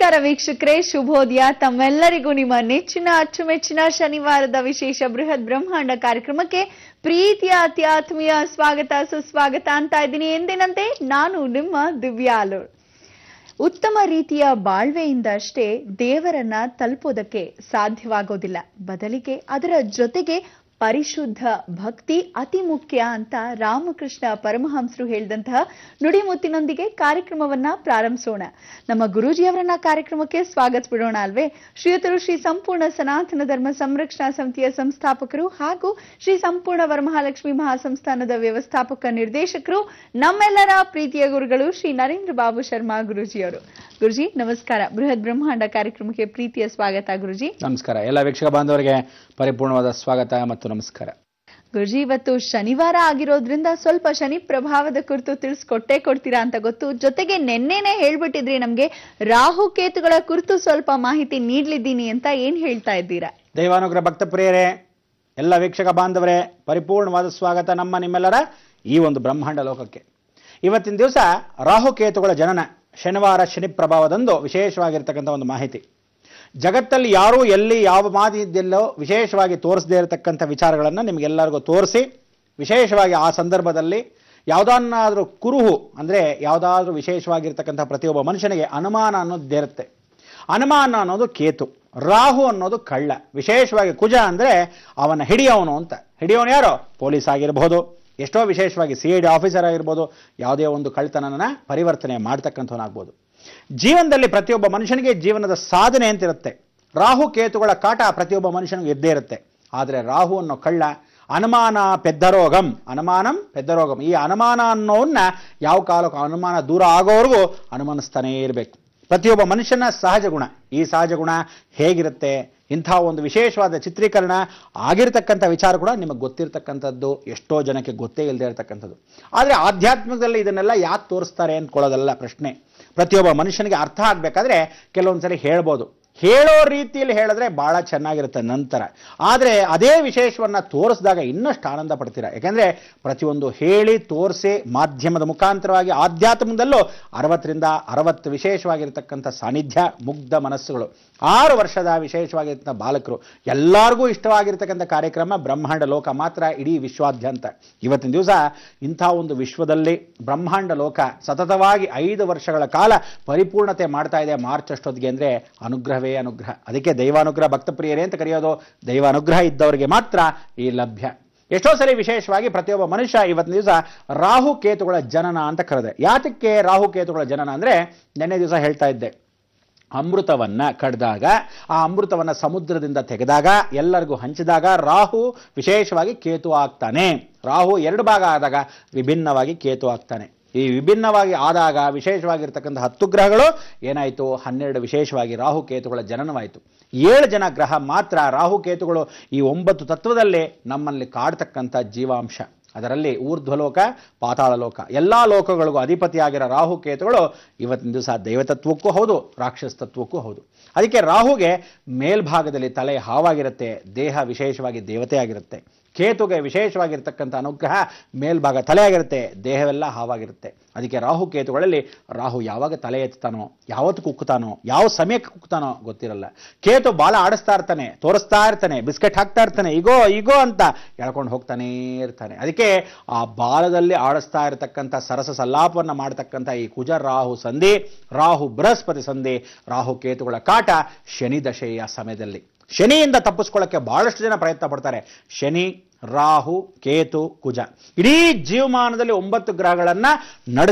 ನಮಸ್ಕಾರ ವೀಕ್ಷಕರೇ, ಶುಭೋದಯ. ತಮ್ಮೆಲ್ಲರಿಗೂ ನಿಮ್ಮ ನೆಚ್ಚಿನ ಅಚ್ಚುಮೆಚ್ಚಿನ ಶನಿವಾರದ ವಿಶೇಷ ಬೃಹತ್ ಬ್ರಹ್ಮಾಂಡ ಕಾರ್ಯಕ್ರಮಕ್ಕೆ ಪ್ರೀತಿಯ ಅತ್ಯಾತ್ಮೀಯ ಸ್ವಾಗತ ಸುಸ್ವಾಗತ ಅಂತ ಇದ್ದೀನಿ. ಎಂದಿನಂತೆ ನಾನು ನಿಮ್ಮ ದಿವ್ಯಾಲು. ಉತ್ತಮ ರೀತಿಯ ಬಾಳ್ವೆಯಿಂದ ಅಷ್ಟೇ ದೇವರನ್ನ ತಲುಪೋದಕ್ಕೆ ಸಾಧ್ಯವಾಗೋದಿಲ್ಲ, ಬದಲಿಗೆ ಅದರ ಜೊತೆಗೆ ಪರಿಶುದ್ಧ ಭಕ್ತಿ ಅತಿ ಮುಖ್ಯ ಅಂತ ರಾಮಕೃಷ್ಣ ಪರಮಹಂಸರು ಹೇಳಿದಂತಹ ನುಡಿಮುತ್ತಿನೊಂದಿಗೆ ಕಾರ್ಯಕ್ರಮವನ್ನ ಪ್ರಾರಂಭಿಸೋಣ. ನಮ್ಮ ಗುರೂಜಿಯವರನ್ನ ಕಾರ್ಯಕ್ರಮಕ್ಕೆ ಸ್ವಾಗತಿಸಬಿಡೋಣ ಅಲ್ವೇ? ಶ್ರೀಯುತರು ಶ್ರೀ ಸಂಪೂರ್ಣ ಸನಾತನ ಧರ್ಮ ಸಂರಕ್ಷಣಾ ಸಮಿತಿಯ ಸಂಸ್ಥಾಪಕರು ಹಾಗೂ ಶ್ರೀ ಸಂಪೂರ್ಣ ವರಮಹಾಲಕ್ಷ್ಮಿ ಮಹಾಸಂಸ್ಥಾನದ ವ್ಯವಸ್ಥಾಪಕ ನಿರ್ದೇಶಕರು, ನಮ್ಮೆಲ್ಲರ ಪ್ರೀತಿಯ ಗುರುಗಳು ಶ್ರೀ ನರೇಂದ್ರ ಬಾಬು ಶರ್ಮಾ ಗುರೂಜಿಯವರು. ಗುರುಜಿ ನಮಸ್ಕಾರ. ಬೃಹತ್ ಬ್ರಹ್ಮಾಂಡ ಕಾರ್ಯಕ್ರಮಕ್ಕೆ ಪ್ರೀತಿಯ ಸ್ವಾಗತ ಗುರುಜಿ. ನಮಸ್ಕಾರ. ಎಲ್ಲ ವೀಕ್ಷಕ ಬಾಂಧವರಿಗೆ ಪರಿಪೂರ್ಣವಾದ ಸ್ವಾಗತ ಮತ್ತು ನಮಸ್ಕಾರ. ಗುರುಜಿ, ಇವತ್ತು ಶನಿವಾರ ಆಗಿರೋದ್ರಿಂದ ಸ್ವಲ್ಪ ಶನಿ ಪ್ರಭಾವದ ಕುರಿತು ತಿಳಿಸ್ಕೊಟ್ಟೇ ಕೊಡ್ತೀರಾ ಅಂತ ಗೊತ್ತು. ಜೊತೆಗೆ ನಿನ್ನೆನೆ ಹೇಳ್ಬಿಟ್ಟಿದ್ರಿ ನಮ್ಗೆ ರಾಹು ಕೇತುಗಳ ಕುರಿತು ಸ್ವಲ್ಪ ಮಾಹಿತಿ ನೀಡ್ಲಿದ್ದೀನಿ ಅಂತ. ಏನ್ ಹೇಳ್ತಾ ಇದ್ದೀರಾ? ದೈವಾನುಗ್ರಹ ಭಕ್ತ ಪ್ರಿಯರೇ, ಎಲ್ಲ ವೀಕ್ಷಕ ಬಾಂಧವರೇ, ಪರಿಪೂರ್ಣವಾದ ಸ್ವಾಗತ ನಿಮ್ಮೆಲ್ಲರ ಈ ಒಂದು ಬ್ರಹ್ಮಾಂಡ ಲೋಕಕ್ಕೆ. ಇವತ್ತಿನ ದಿವಸ ರಾಹುಕೇತುಗಳ ಜನನ ಶನಿವಾರ, ಶನಿ ಪ್ರಭಾವದಂದು ವಿಶೇಷವಾಗಿರ್ತಕ್ಕಂಥ ಒಂದು ಮಾಹಿತಿ. ಜಗತ್ತಲ್ಲಿ ಯಾರೂ ಎಲ್ಲಿ ಯಾವ ಮಾತಿದ್ದೆಲ್ಲೋ ವಿಶೇಷವಾಗಿ ತೋರಿಸದೇ ಇರತಕ್ಕಂಥ ವಿಚಾರಗಳನ್ನು ನಿಮಗೆಲ್ಲರಿಗೂ ತೋರಿಸಿ, ವಿಶೇಷವಾಗಿ ಆ ಸಂದರ್ಭದಲ್ಲಿ ಯಾವುದನ್ನಾದರೂ ಕುರುಹು ಅಂದರೆ ಯಾವುದಾದ್ರೂ ವಿಶೇಷವಾಗಿರ್ತಕ್ಕಂಥ ಪ್ರತಿಯೊಬ್ಬ ಮನುಷ್ಯನಿಗೆ ಅನುಮಾನ ಅನ್ನೋದಿರುತ್ತೆ. ಅನುಮಾನ ಅನ್ನೋದು ಕೇತು, ರಾಹು ಅನ್ನೋದು ಕಳ್ಳ. ವಿಶೇಷವಾಗಿ ಕುಜ ಅಂದರೆ ಅವನ ಹಿಡಿಯವನು ಅಂತ. ಹಿಡಿಯವನು ಯಾರೋ ಪೊಲೀಸ್ ಆಗಿರ್ಬೋದು, ಎಷ್ಟೋ ವಿಶೇಷವಾಗಿ CID ಆಫೀಸರ್ ಆಗಿರ್ಬೋದು, ಯಾವುದೇ ಒಂದು ಕಳ್ತನನ ಪರಿವರ್ತನೆ ಮಾಡ್ತಕ್ಕಂಥವನಾಗ್ಬೋದು. ಜೀವನದಲ್ಲಿ ಪ್ರತಿಯೊಬ್ಬ ಮನುಷ್ಯನಿಗೆ ಜೀವನದ ಸಾಧನೆ ಅಂತಿರುತ್ತೆ. ರಾಹು ಕೇತುಗಳ ಕಾಟ ಪ್ರತಿಯೊಬ್ಬ ಮನುಷ್ಯನಿಗೆ ಇದ್ದೇ ಇರುತ್ತೆ. ಆದರೆ ರಾಹು ಅನ್ನೋ ಕಳ್ಳ ಅನುಮಾನ ಪೆದ್ದರೋಗಂ, ಅನುಮಾನಂ ಪೆದ್ದರೋಗಂ. ಈ ಅನುಮಾನ ಅನ್ನೋನ್ನ ಯಾವ ಕಾಲಕ್ಕೂ ಅನುಮಾನ ದೂರ ಆಗೋವರೆಗೂ ಅನುಮಾನಿಸ್ತಾನೇ ಇರಬೇಕು. ಪ್ರತಿಯೊಬ್ಬ ಮನುಷ್ಯನ ಸಹಜ ಗುಣ. ಈ ಸಹಜ ಗುಣ ಹೇಗಿರುತ್ತೆ, ಇಂಥ ಒಂದು ವಿಶೇಷವಾದ ಚಿತ್ರೀಕರಣ ಆಗಿರ್ತಕ್ಕಂಥ ವಿಚಾರ ಕೂಡ ನಿಮಗೆ ಗೊತ್ತಿರ್ತಕ್ಕಂಥದ್ದು, ಎಷ್ಟೋ ಜನಕ್ಕೆ ಗೊತ್ತೇ ಇಲ್ಲದೆ ಇರತಕ್ಕಂಥದ್ದು. ಆದರೆ ಆಧ್ಯಾತ್ಮಿಕದಲ್ಲಿ ಇದನ್ನೆಲ್ಲ ಯಾಕೆ ತೋರಿಸ್ತಾರೆ ಅಂದ್ಕೊಳ್ಳೋದಲ್ಲ ಪ್ರಶ್ನೆ. ಪ್ರತಿಯೊಬ್ಬ ಮನುಷ್ಯನಿಗೆ ಅರ್ಥ ಆಗಬೇಕಾದ್ರೆ ಕೆಲವೊಂದ್ಸರಿ ಹೇಳ್ಬೋದು, ಹೇಳೋ ರೀತಿಯಲ್ಲಿ ಹೇಳಿದ್ರೆ ಭಾಳ ಚೆನ್ನಾಗಿರುತ್ತೆ ನಂತರ. ಆದರೆ ಅದೇ ವಿಶೇಷವನ್ನು ತೋರಿಸಿದಾಗ ಇನ್ನಷ್ಟು ಆನಂದ ಪಡ್ತೀರಾ. ಯಾಕೆಂದರೆ ಪ್ರತಿಯೊಂದು ಹೇಳಿ ತೋರಿಸಿ ಮಾಧ್ಯಮದ ಮುಖಾಂತರವಾಗಿ ಆಧ್ಯಾತ್ಮದಲ್ಲೂ 60ರಿಂದ 60 ವಿಶೇಷವಾಗಿರ್ತಕ್ಕಂಥ ಸಾನ್ನಿಧ್ಯ, ಮುಗ್ಧ ಮನಸ್ಸುಗಳು, 6 ವರ್ಷದ ವಿಶೇಷವಾಗಿರ್ತಕ್ಕಂಥ ಬಾಲಕರು, ಎಲ್ಲರಿಗೂ ಇಷ್ಟವಾಗಿರ್ತಕ್ಕಂಥ ಕಾರ್ಯಕ್ರಮ ಬ್ರಹ್ಮಾಂಡ ಲೋಕ ಮಾತ್ರ ಇಡೀ ವಿಶ್ವಾದ್ಯಂತ. ಇವತ್ತಿನ ದಿವಸ ಇಂಥ ಒಂದು ವಿಶ್ವದಲ್ಲಿ ಬ್ರಹ್ಮಾಂಡ ಲೋಕ ಸತತವಾಗಿ 5 ವರ್ಷಗಳ ಕಾಲ ಪರಿಪೂರ್ಣತೆ ಮಾಡ್ತಾ ಇದೆ. ಮಾರ್ಚ್ ಅಷ್ಟೊತ್ತಿಗೆ ಅಂದರೆ ಅನುಗ್ರಹವೇ ಅನುಗ್ರಹ. ಅದಕ್ಕೆ ದೈವಾನುಗ್ರಹ ಭಕ್ತ ಪ್ರಿಯರೇ ಅಂತ ಕರೆಯೋದು. ದೈವಾನುಗ್ರಹ ಇದ್ದವರಿಗೆ ಮಾತ್ರ ಈ ಲಭ್ಯ. ಎಷ್ಟೋ ಸರಿ ವಿಶೇಷವಾಗಿ ಪ್ರತಿಯೊಬ್ಬ ಮನುಷ್ಯ ಇವತ್ತಿನ ದಿವಸ ರಾಹು ಕೇತುಗಳ ಜನನ ಅಂತ ಕರೆದೆ. ಯಾತಕ್ಕೆ ರಾಹು ಕೇತುಗಳ ಜನನ ಅಂದರೆ, ನೆನ್ನೆ ದಿವಸ ಹೇಳ್ತಾ ಇದ್ದೆ, ಅಮೃತವನ್ನ ಕಡ್ದಾಗ, ಆ ಅಮೃತವನ್ನ ಸಮುದ್ರದಿಂದ ತೆಗೆದಾಗ, ಎಲ್ಲರಿಗೂ ಹಂಚಿದಾಗ ರಾಹು ವಿಶೇಷವಾಗಿ ಕೇತು ಆಗ್ತಾನೆ. ರಾಹು 2 ಭಾಗ ಆದಾಗ ವಿಭಿನ್ನವಾಗಿ ಕೇತು ಆಗ್ತಾನೆ. ಈ ವಿಭಿನ್ನವಾಗಿ ಆದಾಗ ವಿಶೇಷವಾಗಿರ್ತಕ್ಕಂಥ 10 ಗ್ರಹಗಳು ಏನಾಯಿತು, 12 ವಿಶೇಷವಾಗಿ ರಾಹುಕೇತುಗಳ ಜನನವಾಯಿತು. 7 ಜನ ಗ್ರಹ ಮಾತ್ರ ರಾಹುಕೇತುಗಳು ಈ 9 ತತ್ವದಲ್ಲೇ ನಮ್ಮಲ್ಲಿ ಕಾಡ್ತಕ್ಕಂಥ ಜೀವಾಂಶ. ಅದರಲ್ಲಿ ಊರ್ಧ್ವಲೋಕ, ಪಾತಾಳ ಲೋಕ, ಎಲ್ಲ ಲೋಕಗಳಿಗೂ ಅಧಿಪತಿಯಾಗಿರೋ ರಾಹುಕೇತುಗಳು ಇವತ್ತಿನ ದಿವಸ ದೈವತತ್ವಕ್ಕೂ ಹೌದು, ರಾಕ್ಷಸ ತತ್ವಕ್ಕೂ ಹೌದು. ಅದಕ್ಕೆ ರಾಹುಗೆ ಮೇಲ್ಭಾಗದಲ್ಲಿ ತಲೆ ಹಾವಾಗಿರುತ್ತೆ, ದೇಹ ವಿಶೇಷವಾಗಿ ದೇವತೆಯಾಗಿರುತ್ತೆ. ಕೇತುಗೆ ವಿಶೇಷವಾಗಿರ್ತಕ್ಕಂಥ ಅನುಗ್ರಹ ಮೇಲ್ಭಾಗ ತಲೆಯಾಗಿರುತ್ತೆ, ದೇಹವೆಲ್ಲ ಹಾವಾಗಿರುತ್ತೆ. ಅದಕ್ಕೆ ರಾಹು ಕೇತುಗಳಲ್ಲಿ ರಾಹು ಯಾವಾಗ ತಲೆ ಎತ್ತಾನೋ, ಯಾವತ್ತು ಕುಕ್ಕುತ್ತಾನೋ, ಯಾವ ಸಮಯಕ್ಕೆ ಕುಕ್ಕುತ್ತಾನೋ ಗೊತ್ತಿರಲ್ಲ. ಕೇತು ಬಾಲ ಆಡಿಸ್ತಾ ಇರ್ತಾನೆ, ತೋರಿಸ್ತಾ ಇರ್ತಾನೆ, ಬಿಸ್ಕೆಟ್ ಹಾಕ್ತಾ ಇರ್ತಾನೆ, ಈಗೋ ಈಗೋ ಅಂತ ಎಳ್ಕೊಂಡು ಹೋಗ್ತಾನೇ ಇರ್ತಾನೆ. ಅದಕ್ಕೆ ಆ ಬಾಲದಲ್ಲಿ ಆಡಿಸ್ತಾ ಇರತಕ್ಕಂಥ ಸರಸ ಸಲ್ಲಾಪವನ್ನು ಮಾಡ್ತಕ್ಕಂಥ ಈ ಕುಜ ರಾಹು ಸಂಧಿ, ರಾಹು ಬೃಹಸ್ಪತಿ ಸಂಧಿ, ರಾಹು ಕೇತುಗಳ ಕಾಟ ಶನಿ ದಶೆಯ ಸಮಯದಲ್ಲಿ. ಶನಿಯಿಂದ ತಪ್ಪಿಸ್ಕೊಳ್ಳೋಕ್ಕೆ ಬಹಳಷ್ಟು ಜನ ಪ್ರಯತ್ನ ಪಡ್ತಾರೆ. ಶನಿ, ರಾಹು, ಕೇತು, ಕುಜ ಇಡೀ ಜೀವಮಾನದಲ್ಲಿ 9 ಗ್ರಹಗಳನ್ನು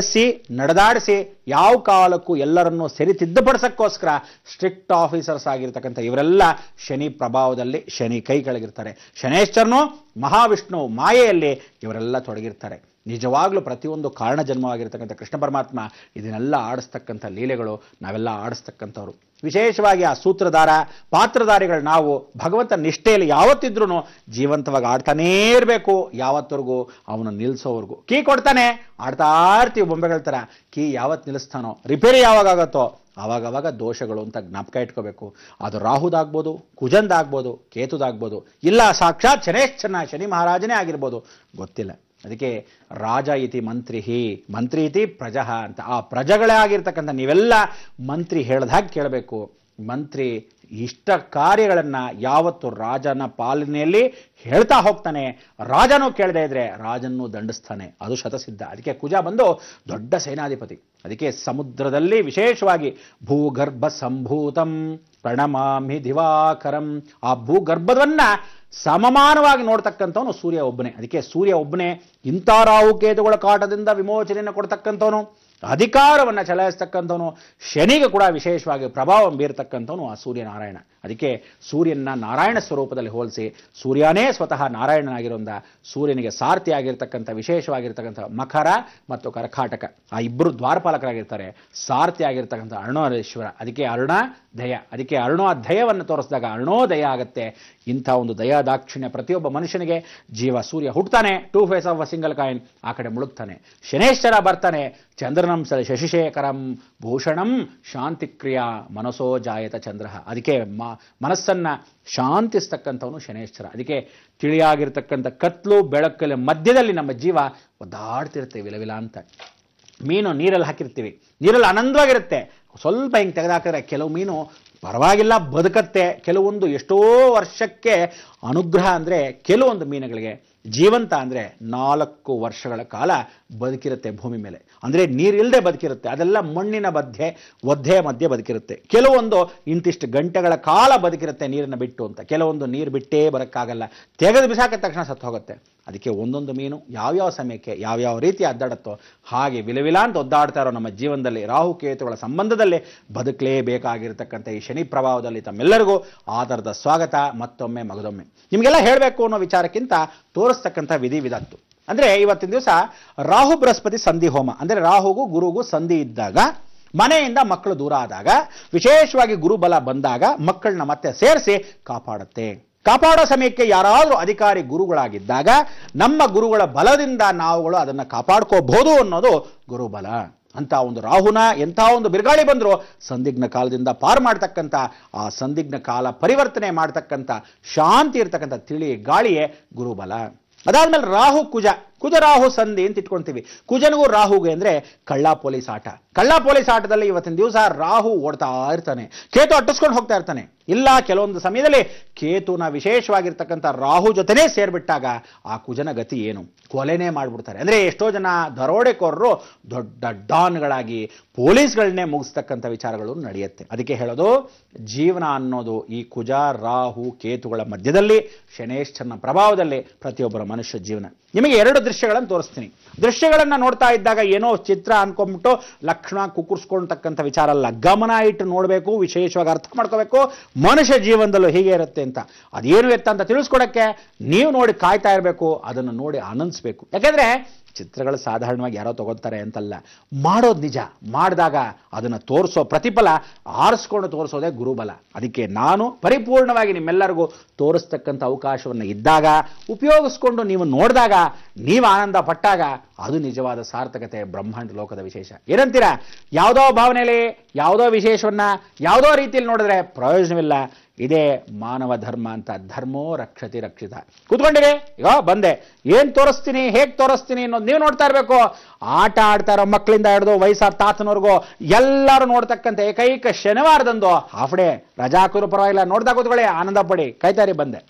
ನಡೆದಾಡಿಸಿ ಯಾವ ಕಾಲಕ್ಕೂ ಎಲ್ಲರನ್ನೂ ಸರಿ ತಿದ್ದುಪಡಿಸೋಕ್ಕೋಸ್ಕರ ಸ್ಟ್ರಿಕ್ಟ್ ಆಫೀಸರ್ಸ್ ಆಗಿರ್ತಕ್ಕಂಥ ಇವರೆಲ್ಲ ಶನಿ ಪ್ರಭಾವದಲ್ಲಿ, ಶನಿ ಕೈ ಕೆಳಗಿರ್ತಾರೆ. ಶನೇಶ್ವರನು ಮಹಾವಿಷ್ಣು ಮಾಯೆಯಲ್ಲಿ ಇವರೆಲ್ಲ ತೊಡಗಿರ್ತಾರೆ. ನಿಜವಾಗ್ಲೂ ಪ್ರತಿಯೊಂದು ಕಾರಣ ಜನ್ಮವಾಗಿರ್ತಕ್ಕಂಥ ಕೃಷ್ಣ ಪರಮಾತ್ಮ ಇದನ್ನೆಲ್ಲ ಆಡಿಸ್ತಕ್ಕಂಥ ಲೀಲೆಗಳು ನಾವೆಲ್ಲ ಆಡಿಸ್ತಕ್ಕಂಥವ್ರು. ವಿಶೇಷವಾಗಿ ಆ ಸೂತ್ರಧಾರ, ಪಾತ್ರಧಾರಿಗಳು ನಾವು ಭಗವಂತ ನಿಷ್ಠೆಯಲ್ಲಿ ಯಾವತ್ತಿದ್ರೂ ಜೀವಂತವಾಗಿ ಆಡ್ತಾನೇ ಇರಬೇಕು, ಯಾವತ್ತವರೆಗೂ ಅವನು ನಿಲ್ಲಿಸೋವರೆಗೂ. ಕೀ ಕೊಡ್ತಾನೆ, ಆಡ್ತಾ ಇರ್ತೀವಿ ಬೊಂಬೆಗಳ ಥರ. ಕೀ ಯಾವತ್ತು ನಿಲ್ಲಿಸ್ತಾನೋ, ರಿಪೇರಿ ಯಾವಾಗ ಆಗುತ್ತೋ ಆವಾಗವಾಗ ದೋಷಗಳು ಅಂತ ಜ್ಞಾಪಕ ಇಟ್ಕೋಬೇಕು. ಅದು ರಾಹುದಾಗ್ಬೋದು, ಕುಜಂದಾಗ್ಬೋದು, ಕೇತುದಾಗ್ಬೋದು, ಇಲ್ಲ ಸಾಕ್ಷಾತ್ ಶನೇಶ್ಚರನ ಶನಿ ಮಹಾರಾಜನೇ ಆಗಿರ್ಬೋದು, ಗೊತ್ತಿಲ್ಲ. ಅದಕ್ಕೆ ರಾಜ ಇತಿ ಮಂತ್ರಿ ಇತಿ ಪ್ರಜಃ ಅಂತ. ಆ ಪ್ರಜೆಗಳೇ ಆಗಿರ್ತಕ್ಕಂಥ ನೀವೆಲ್ಲ ಮಂತ್ರಿ ಹೇಳ್ದ ಹಾಗೆ ಕೇಳಬೇಕು. ಮಂತ್ರಿ ಇಷ್ಟ ಕಾರ್ಯಗಳನ್ನು ಯಾವತ್ತು ರಾಜನ ಪಾಲನೆಯಲ್ಲಿ ಹೇಳ್ತಾ ಹೋಗ್ತಾನೆ, ರಾಜನೂ ಕೇಳದೇ ಇದ್ರೆ ರಾಜನನ್ನು ದಂಡಿಸ್ತಾನೆ, ಅದು ಶತಸಿದ್ಧ. ಅದಕ್ಕೆ ಕುಜ ಬಂದು ದೊಡ್ಡ ಸೇನಾಧಿಪತಿ. ಅದಕ್ಕೆ ಸಮುದ್ರದಲ್ಲಿ ವಿಶೇಷವಾಗಿ ಭೂಗರ್ಭ ಸಂಭೂತಂ ಪ್ರಣಮಾಮಿ ದಿವಾಕರಂ, ಆ ಭೂಗರ್ಭವನ್ನ ಸಮಮಾನವಾಗಿ ನೋಡ್ತಕ್ಕಂಥವನು ಸೂರ್ಯ ಒಬ್ಬನೇ. ಅದಕ್ಕೆ ಸೂರ್ಯ ಒಬ್ಬನೇ ಇಂಥ ರಾಹುಕೇತುಗಳ ಕಾಟದಿಂದ ವಿಮೋಚನೆಯನ್ನು ಕೊಡ್ತಕ್ಕಂಥವನು, ಅಧಿಕಾರವನ್ನು ಚಲಾಯಿಸ್ತಕ್ಕಂಥವನು, ಶನಿಗೆ ಕೂಡ ವಿಶೇಷವಾಗಿ ಪ್ರಭಾವ ಬೀರ್ತಕ್ಕಂಥವನು ಆ ಸೂರ್ಯನಾರಾಯಣ. ಅದಕ್ಕೆ ಸೂರ್ಯನ ನಾರಾಯಣ ಸ್ವರೂಪದಲ್ಲಿ ಹೋಲಿಸಿ ಸೂರ್ಯನೇ ಸ್ವತಃ ನಾರಾಯಣನಾಗಿರೋಂದ ಸೂರ್ಯನಿಗೆ ಸಾರಥಿ ಆಗಿರ್ತಕ್ಕಂಥ ವಿಶೇಷವಾಗಿರ್ತಕ್ಕಂಥ ಮಕರ ಮತ್ತು ಕರ್ಕಾಟಕ ಆ ಇಬ್ಬರು ದ್ವಾರಪಾಲಕರಾಗಿರ್ತಾರೆ. ಸಾರಥಿ ಆಗಿರ್ತಕ್ಕಂಥ ಅರುಣೋದೇಶ್ವರ, ಅದಕ್ಕೆ ಅರುಣೋದಯ. ಅದಕ್ಕೆ ಅರುಣೋದಯವನ್ನು ತೋರಿಸಿದಾಗ ಅರುಣೋದಯ ಆಗುತ್ತೆ. ಇಂಥ ಒಂದು ದಯಾದಾಕ್ಷಿಣ್ಯ ಪ್ರತಿಯೊಬ್ಬ ಮನುಷ್ಯನಿಗೆ ಜೀವ ಸೂರ್ಯ ಹುಟ್ಟುತ್ತಾನೆ, 2 face of a single coin, ಆ ಕಡೆ ಮುಳುಗ್ತಾನೆ. ಶನೇಶ್ವರ ಬರ್ತಾನೆ, ಚಂದ್ರನಂ ಶಶಿಶೇಖರಂ ಭೂಷಣಂ ಶಾಂತಿಕ್ರಿಯಾ ಮನಸೋ ಜಾಯತ ಚಂದ್ರ. ಅದಕ್ಕೆ ಮನಸ್ಸನ್ನ ಶಾಂತಿಸ್ತಕ್ಕಂಥವನು ಶನೇಶ್ವರ. ಅದಕ್ಕೆ ತಿಳಿಯಾಗಿರ್ತಕ್ಕಂಥ ಕತ್ಲು ಬೆಳಕಲ್ಲಿ ಮಧ್ಯದಲ್ಲಿ ನಮ್ಮ ಜೀವ ಒದ್ದಾಡ್ತಿರುತ್ತೆ ವಿಲವಿಲ ಅಂತ. ಮೀನು ನೀರಲ್ಲಿ ಹಾಕಿರ್ತೀವಿ, ನೀರಲ್ಲಿ ಆನಂದವಾಗಿರುತ್ತೆ, ಸ್ವಲ್ಪ ಹಿಂಗೆ ತೆಗೆದಾಕಿದ್ರೆ ಕೆಲವು ಮೀನು ಪರವಾಗಿಲ್ಲ ಬದುಕತ್ತೆ, ಕೆಲವೊಂದು ಎಷ್ಟೋ ವರ್ಷಕ್ಕೆ ಅನುಗ್ರಹ ಅಂದರೆ ಕೆಲವೊಂದು ಮೀನುಗಳಿಗೆ ಜೀವಂತ ಅಂದರೆ 4 ವರ್ಷಗಳ ಕಾಲ ಬದುಕಿರುತ್ತೆ ಭೂಮಿ ಮೇಲೆ. ಅಂದರೆ ನೀರಿಲ್ಲದೆ ಬದುಕಿರುತ್ತೆ, ಅದೆಲ್ಲ ಮಣ್ಣಿನ ಒದ್ದೆ ಮಧ್ಯೆ ಬದುಕಿರುತ್ತೆ. ಕೆಲವೊಂದು ಇಂತಿಷ್ಟು ಗಂಟೆಗಳ ಕಾಲ ಬದುಕಿರುತ್ತೆ ನೀರನ್ನು ಬಿಟ್ಟು ಅಂತ, ಕೆಲವೊಂದು ನೀರು ಬಿಟ್ಟೇ ಬರೋಕ್ಕಾಗಲ್ಲ, ತೆಗೆದು ಬಿಸಾಕಿದ ತಕ್ಷಣ ಸತ್ತು ಹೋಗುತ್ತೆ. ಅದಕ್ಕೆ ಒಂದೊಂದು ಮೀನು ಯಾವ್ಯಾವ ಸಮಯಕ್ಕೆ ಯಾವ್ಯಾವ ರೀತಿ ಅದ್ದಾಡುತ್ತೋ ಹಾಗೆ ವಿಲವಿಲ ಅಂತ ಒದ್ದಾಡ್ತಾ ಇರೋ ನಮ್ಮ ಜೀವನದಲ್ಲಿ ರಾಹುಕೇತುಗಳ ಸಂಬಂಧದಲ್ಲಿ ಬದುಕಲೇಬೇಕಾಗಿರ್ತಕ್ಕಂಥ ಈ ಶನಿ ಪ್ರಭಾವದಲ್ಲಿ ತಮ್ಮೆಲ್ಲರಿಗೂ ಆಧಾರದ ಸ್ವಾಗತ. ಮತ್ತೊಮ್ಮೆ ಮಗದೊಮ್ಮೆ ನಿಮಗೆಲ್ಲ ಹೇಳಬೇಕು ಅನ್ನೋ ವಿಚಾರಕ್ಕಿಂತ ತೋರಿಸ್ತಕ್ಕಂಥ ವಿಧಿವಿಧಾತ್ತು. ಅಂದರೆ ಇವತ್ತಿನ ದಿವಸ ರಾಹು ಬೃಹಸ್ಪತಿ ಸಂಧಿ ಹೋಮ, ಅಂದರೆ ರಾಹುಗೂ ಗುರುಗೂ ಸಂಧಿ ಇದ್ದಾಗ, ಮನೆಯಿಂದ ಮಕ್ಕಳು ದೂರ ಆದಾಗ, ವಿಶೇಷವಾಗಿ ಗುರುಬಲ ಬಂದಾಗ ಮಕ್ಕಳನ್ನ ಮತ್ತೆ ಸೇರಿಸಿ ಕಾಪಾಡುತ್ತೆ. ಕಾಪಾಡೋ ಸಮಯಕ್ಕೆ ಯಾರಾದರೂ ಅಧಿಕಾರಿ ಗುರುಗಳಾಗಿದ್ದಾಗ ನಮ್ಮ ಗುರುಗಳ ಬಲದಿಂದ ನಾವುಗಳು ಅದನ್ನು ಕಾಪಾಡ್ಕೋಬಹುದು ಅನ್ನೋದು ಗುರುಬಲ. ಅಂತ ಒಂದು ರಾಹುನ ಎಂಥ ಒಂದು ಬಿರುಗಾಳಿ ಬಂದರೂ ಸಂದಿಗ್ನ ಕಾಲದಿಂದ ಪಾರು ಮಾಡ್ತಕ್ಕಂಥ, ಆ ಸಂದಿಗ್ನ ಕಾಲ ಪರಿವರ್ತನೆ ಮಾಡ್ತಕ್ಕಂಥ ಶಾಂತಿ ಇರ್ತಕ್ಕಂಥ ತಿಳಿ ಗಾಳಿಯೇ ಗುರುಬಲ. ಅದಾದ್ಮೇಲೆ ರಾಹು ಕುಜ ರಾಹು ಸಂಧಿ ಅಂತ ಇಟ್ಕೊಳ್ತೀವಿ. ಕುಜನಿಗೂ ರಾಹುಗೆ ಅಂದರೆ ಕಳ್ಳ ಪೊಲೀಸ್ ಆಟ. ಕಳ್ಳ ಪೊಲೀಸ್ ಆಟದಲ್ಲಿ ಇವತ್ತಿನ ದಿವಸ ರಾಹು ಓಡ್ತಾ ಇರ್ತಾನೆ, ಕೇತು ಅಟ್ಟಿಸ್ಕೊಂಡು ಹೋಗ್ತಾ ಇರ್ತಾನೆ. ಇಲ್ಲ ಕೆಲವೊಂದು ಸಮಯದಲ್ಲಿ ಕೇತುನ ವಿಶೇಷವಾಗಿರ್ತಕ್ಕಂಥ ರಾಹು ಜೊತೆನೇ ಸೇರ್ಬಿಟ್ಟಾಗ ಆ ಕುಜನ ಗತಿ ಏನು, ಕೊಲೆನೇ ಮಾಡಿಬಿಡ್ತಾರೆ. ಅಂದರೆ ಎಷ್ಟೋ ಜನ ದರೋಡೆಕೋರರು ದೊಡ್ಡ ಡಾನ್ಗಳಾಗಿ ಪೊಲೀಸ್ಗಳನ್ನೇ ಮುಗಿಸ್ತಕ್ಕಂಥ ವಿಚಾರಗಳು ನಡೆಯುತ್ತೆ. ಅದಕ್ಕೆ ಹೇಳೋದು ಜೀವನ ಅನ್ನೋದು ಈ ಕುಜ ರಾಹು ಕೇತುಗಳ ಮಧ್ಯದಲ್ಲಿ ಶನೇಶ್ವರನ ಪ್ರಭಾವದಲ್ಲಿ ಪ್ರತಿಯೊಬ್ಬರ ಮನುಷ್ಯ ಜೀವನ. ನಿಮಗೆ 2 ದೃಶ್ಯಗಳನ್ನು ತೋರಿಸ್ತೀನಿ. ದೃಶ್ಯಗಳನ್ನು ನೋಡ್ತಾ ಇದ್ದಾಗ ಏನೋ ಚಿತ್ರ ಅನ್ಕೊಂಡ್ಬಿಟ್ಟು ಲಕ್ಷಣ ಕುಕ್ಕುರ್ಸ್ಕೊಳ್ತಕ್ಕಂಥ ವಿಚಾರ ಅಲ್ಲ, ಗಮನ ಇಟ್ಟು ನೋಡಬೇಕು, ವಿಶೇಷವಾಗಿ ಅರ್ಥ ಮಾಡ್ಕೋಬೇಕು ಮನುಷ್ಯ ಜೀವನದಲ್ಲೂ ಹೀಗೆ ಇರುತ್ತೆ ಅಂತ. ಅದೇನು ಎತ್ತ ಅಂತ ತಿಳಿಸ್ಕೊಡಕ್ಕೆ ನೀವು ನೋಡಿ ಕಾಯ್ತಾ ಇರಬೇಕು, ಅದನ್ನು ನೋಡಿ ಆನಂದಿಸ್ಬೇಕು. ಯಾಕೆಂದ್ರೆ ಚಿತ್ರಗಳು ಸಾಧಾರಣವಾಗಿ ಯಾರೋ ತಗೋತಾರೆ ಅಂತಲ್ಲ, ಮಾಡೋದು ನಿಜ, ಮಾಡಿದಾಗ ಅದನ್ನು ತೋರಿಸೋ ಪ್ರತಿಫಲ ಆರಿಸ್ಕೊಂಡು ತೋರಿಸೋದೇ ಗುರುಬಲ. ಅದಕ್ಕೆ ನಾನು ಪರಿಪೂರ್ಣವಾಗಿ ನಿಮ್ಮೆಲ್ಲರಿಗೂ ತೋರಿಸ್ತಕ್ಕಂಥ ಅವಕಾಶವನ್ನು ಇದ್ದಾಗ ಉಪಯೋಗಿಸ್ಕೊಂಡು ನೀವು ನೋಡಿದಾಗ, ನೀವು ಆನಂದ ಪಟ್ಟಾಗ ಅದು ನಿಜವಾದ ಸಾರ್ಥಕತೆ, ಬ್ರಹ್ಮಾಂಡ ಲೋಕದ ವಿಶೇಷ. ಏನಂತೀರಾ? ಯಾವುದೋ ಭಾವನೆಯಲ್ಲಿ ಯಾವುದೋ ವಿಶೇಷವನ್ನ ಯಾವುದೋ ರೀತಿಯಲ್ಲಿ ನೋಡಿದ್ರೆ ಪ್ರಯೋಜನವಿಲ್ಲ. ಇದೇ ಮಾನವ ಧರ್ಮ ಅಂತ. ಧರ್ಮೋ ರಕ್ಷತಿ ರಕ್ಷಿತ. ಕೂತ್ಕೊಂಡಿರಿ, ಈಗ ಬಂದೆ, ಏನ್ ತೋರಿಸ್ತೀನಿ, ಹೇಗೆ ತೋರಿಸ್ತೀನಿ ಅನ್ನೋದು ನೀವು ನೋಡ್ತಾ ಇರಬೇಕು. ಆಟ ಆಡ್ತಾ ಇರೋ ಮಕ್ಕಳಿಂದ ಹಿಡಿದು ವಯಸ್ಸಾದ ತಾತನವರೆಗೂ ಎಲ್ಲರೂ ನೋಡ್ತಕ್ಕಂಥ ಏಕೈಕ ಶನಿವಾರದಂದು ಹಾಫ್ ಡೇ ರಜಾ ಹಾಕಿದ್ರು ಪರವಾಗಿಲ್ಲ, ನೋಡ್ತಾ ಕೂತ್ಕೊಳ್ಳಿ, ಆನಂದ ಪಡಿ, ಕಾಯ್ತಾರಿ ಬಂದೆ.